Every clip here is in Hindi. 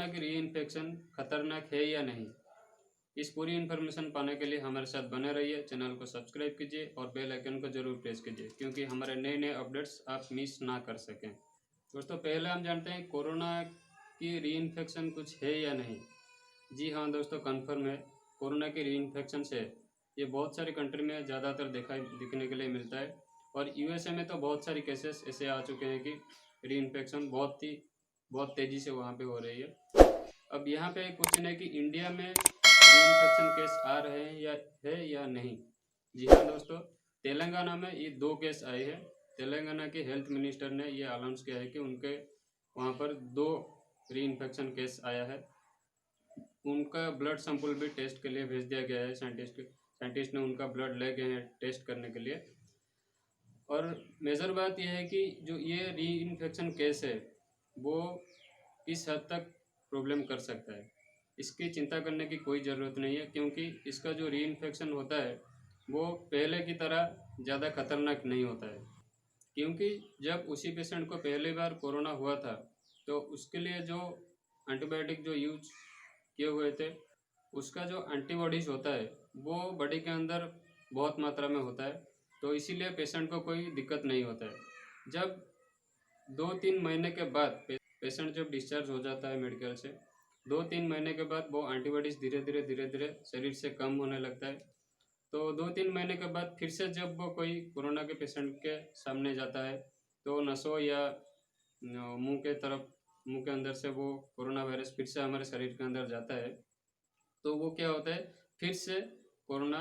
कोरोना की री इन्फेक्शन खतरनाक है या नहीं, इस पूरी इन्फॉर्मेशन पाने के लिए हमारे साथ बने रहिए। चैनल को सब्सक्राइब कीजिए और बेल आइकन को जरूर प्रेस कीजिए, क्योंकि हमारे नए नए अपडेट्स आप मिस ना कर सकें। दोस्तों, पहले हम जानते हैं कोरोना की री इन्फेक्शन कुछ है या नहीं। जी हाँ दोस्तों, कन्फर्म है, कोरोना की री इन्फेक्शन से ये बहुत सारी कंट्री में ज़्यादातर दिखने के लिए मिलता है। और यूएसए में तो बहुत सारी केसेस ऐसे आ चुके हैं कि री इन्फेक्शन बहुत तेज़ी से वहाँ पे हो रही है। अब यहाँ पे क्वेश्चन है कि इंडिया में री इन्फेक्शन केस आ रहे हैं या नहीं। जी हाँ दोस्तों, तेलंगाना में ये 2 केस आए हैं। तेलंगाना के हेल्थ मिनिस्टर ने ये अनाउंस किया है कि उनके वहाँ पर 2 री इन्फेक्शन केस आया है। उनका ब्लड सैंपल भी टेस्ट के लिए भेज दिया गया है। साइंटिस्ट ने उनका ब्लड ले गए हैं टेस्ट करने के लिए। और मेजर बात यह है कि जो ये री इन्फेक्शन केस है वो किस हद तक प्रॉब्लम कर सकता है, इसकी चिंता करने की कोई ज़रूरत नहीं है, क्योंकि इसका जो री इन्फेक्शन होता है वो पहले की तरह ज़्यादा खतरनाक नहीं होता है। क्योंकि जब उसी पेशेंट को पहली बार कोरोना हुआ था तो उसके लिए जो एंटीबायोटिक जो यूज किए हुए थे, उसका जो एंटीबॉडीज होता है वो बॉडी के अंदर बहुत मात्रा में होता है, तो इसीलिए पेशेंट को कोई दिक्कत नहीं होता है। जब 2-3 महीने के बाद पेशेंट जब डिस्चार्ज हो जाता है मेडिकल से, 2-3 महीने के बाद वो एंटीबॉडीज धीरे धीरे शरीर से कम होने लगता है। तो 2-3 महीने के बाद फिर से जब वो कोई कोरोना के पेशेंट के सामने जाता है तो नसों या मुंह के अंदर से वो कोरोना वायरस फिर से हमारे शरीर के अंदर जाता है। तो वो क्या होता है, फिर से कोरोना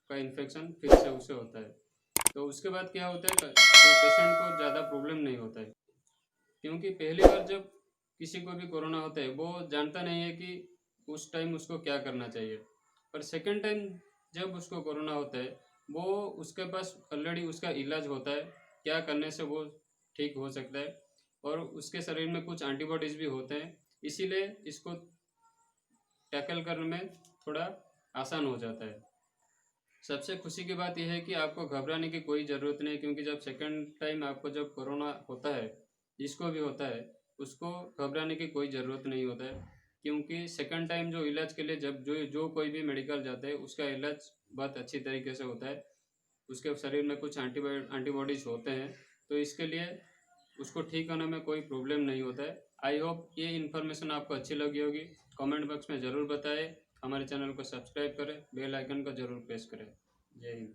का इन्फेक्शन फिर से उसे होता है। तो उसके बाद क्या होता है, तो पेशेंट को ज़्यादा प्रॉब्लम नहीं होता है, क्योंकि पहली बार जब किसी को भी कोरोना होता है वो जानता नहीं है कि उस टाइम उसको क्या करना चाहिए। पर सेकंड टाइम जब उसको कोरोना होता है वो उसके पास ऑलरेडी उसका इलाज होता है, क्या करने से वो ठीक हो सकता है, और उसके शरीर में कुछ एंटीबॉडीज़ भी होते हैं, इसीलिए इसको टैकल करने में थोड़ा आसान हो जाता है। सबसे खुशी की बात यह है कि आपको घबराने की कोई ज़रूरत नहीं, क्योंकि जब सेकंड टाइम आपको जब कोरोना होता है, जिसको भी होता है उसको घबराने की कोई ज़रूरत नहीं होता है। क्योंकि सेकंड टाइम जो इलाज के लिए जब जो जो कोई भी मेडिकल जाता है उसका इलाज बहुत अच्छी तरीके से होता है। उसके शरीर में कुछ एंटीबॉडीज़ होते हैं, तो इसके लिए उसको ठीक होने में कोई प्रॉब्लम नहीं होता है। आई होप ये इन्फॉर्मेशन आपको अच्छी लगी होगी। कमेंट बॉक्स में ज़रूर बताएं, हमारे चैनल को सब्सक्राइब करें, बेल आइकन को ज़रूर प्रेस करें। जय हिंद।